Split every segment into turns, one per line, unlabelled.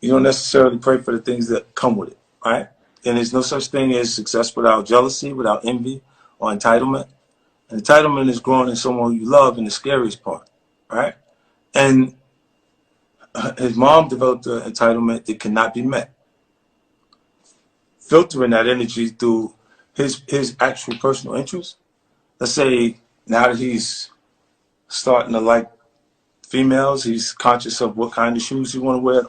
you don't necessarily pray for the things that come with it, right? And there's no such thing as success without jealousy, without envy, or entitlement. And entitlement is growing in someone you love in the scariest part, right? And his mom developed an entitlement that cannot be met, filtering that energy through his actual personal interests. Let's say now that he's starting to like females, he's conscious of what kind of shoes he want to wear.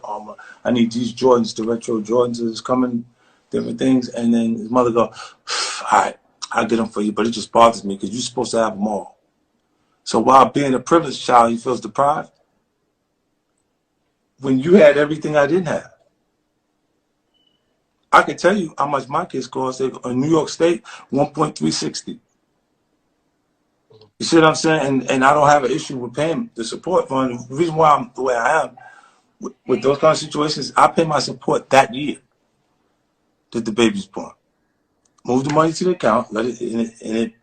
I need these Jordans, the retro Jordans is coming, different things. And then his mother go, all right, I'll get them for you, but it just bothers me because you're supposed to have them all. So while being a privileged child, he feels deprived. When you had everything I didn't have. I can tell you how much my kids cost. In New York State, 1.360. You see what I'm saying? And I don't have an issue with paying the support fund. The reason why I'm the way I am with those kind of situations, I pay my support that year that the baby's born. Move the money to the account, let it, and it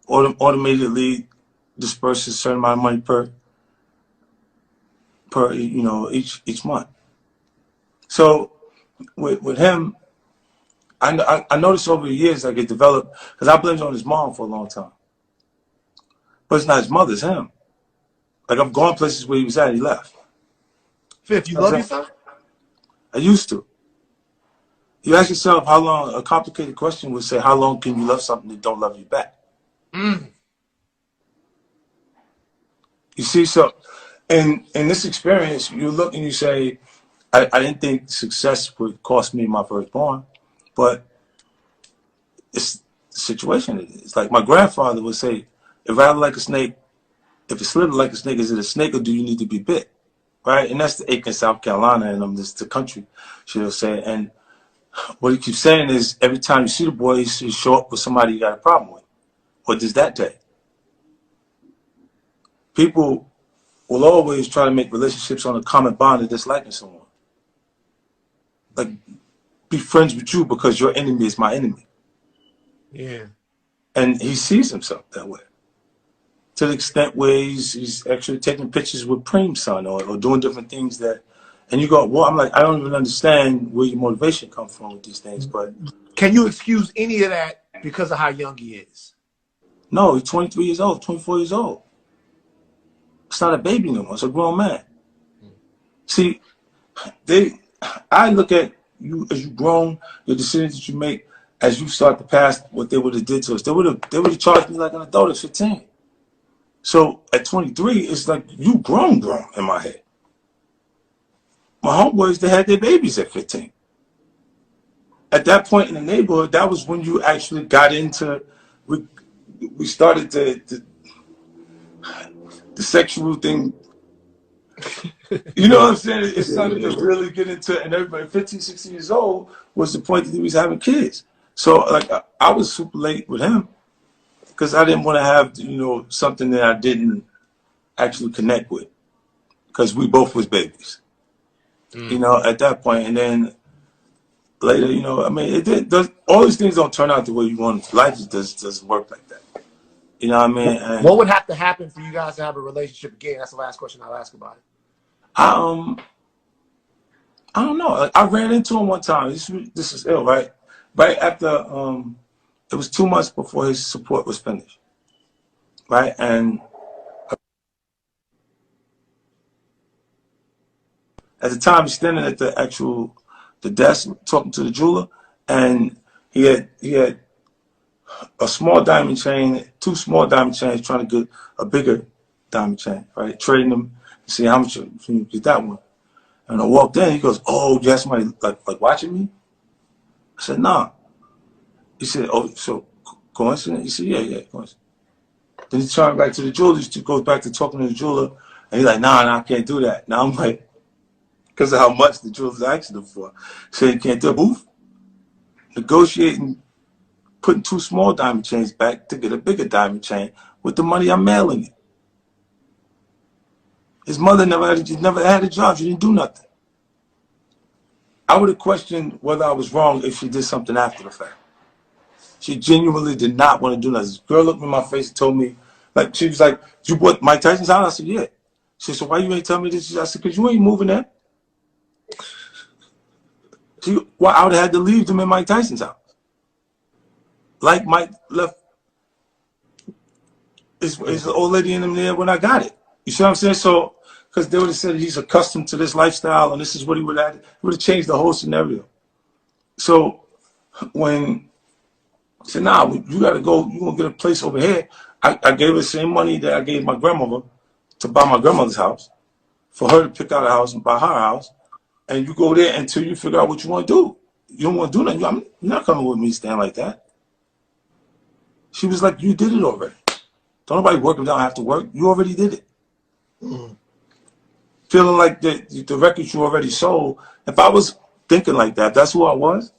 automatically disperses a certain amount of money per each month. So with him, I noticed over the years like it developed because I blamed it on his mom for a long time. But it's not his mother, it's him. Like I've gone places where he was at, he left.
Fifth, you love your son?
I used to. You ask yourself how long, a complicated question would say, how long can you love something that don't love you back?
Mm.
You see, so in this experience, you look and you say, I didn't think success would cost me my firstborn, but it's the situation it is. Like my grandfather would say, if rather like a snake, if it's slither like a snake, is it a snake or do you need to be bit? Right? And that's the Aiken, South Carolina, and this the country, she'll say. And what he keeps saying is every time you see the boy, he show up with somebody you got a problem with. What does that day? People will always try to make relationships on a common bond of disliking someone. Like, be friends with you because your enemy is my enemy.
Yeah. And
he sees himself that way. To the extent where he's actually taking pictures with Preem's son or doing different things that, and you go, well, I'm like, I don't even understand where your motivation comes from with these things, but.
Can you excuse any of that because of how young he is?
No, he's 23 years old, 24 years old. It's not a baby no more, it's a grown man. See, I look at you as you've grown, your decisions that you make as you start to pass what they would have did to us. They would have charged me like an adult at 15. So at 23, it's like you grown in my head. My homeboys, they had their babies at 15. At that point in the neighborhood, that was when you actually got into, we started the sexual thing. You know what I'm saying? It started to really get into it, and everybody 15, 16 years old was the point that he was having kids. So like I was super late with him because I didn't want to have, something that I didn't actually connect with because we both was babies, at that point. And then later, I mean, all these things don't turn out the way you want it. Life just doesn't work like that. You know what I mean? And
what would have to happen for you guys to have a relationship again? That's the last question I'll ask about it.
I don't know. I ran into him one time. This is ill, right? Right after, it was 2 months before his support was finished, right? And at the time, he's standing at the desk talking to the jeweler, and he had a small diamond chain, 2 small diamond chains, trying to get a bigger diamond chain, right? Trading them, see how much can you get that one. And I walked in, he goes, "Oh, you have somebody like watching me?" I said, "Nah." He said, "Oh, so coincidence?" He said, "Yeah, coincidence." Then he turned back to the jeweler, he goes back to talking to the jeweler, and he's like, nah, I can't do that. Now I'm like, because of how much the jeweler's asking him for. So you can't do a booth. Negotiating, putting 2 small diamond chains back to get a bigger diamond chain with the money I'm mailing it. His mother never had a job. She didn't do nothing. I would have questioned whether I was wrong if she did something after the fact. She genuinely did not want to do nothing. This girl looked me in my face and told me, like, she was like, "You bought Mike Tyson's house?" I said, "Yeah." She said, "So why you ain't tell me this?" I said, "Because you ain't moving there." Well, I would have had to leave them in Mike Tyson's house. Like Mike left his old lady in them there when I got it. You see what I'm saying? So, because they would have said he's accustomed to this lifestyle and this is what he would have. It would have changed the whole scenario. So when I said, nah, you got to go, you're going to get a place over here. I gave her the same money that I gave my grandmother to buy my grandmother's house, for her to pick out a house and buy her house. And you go there until you figure out what you want to do. You don't want to do nothing. You're not coming with me stand like that. She was like, you did it already. Don't nobody work if they don't have to work. You already did it. Mm-hmm. Feeling like the records you already sold. If I was thinking like that, that's who I was,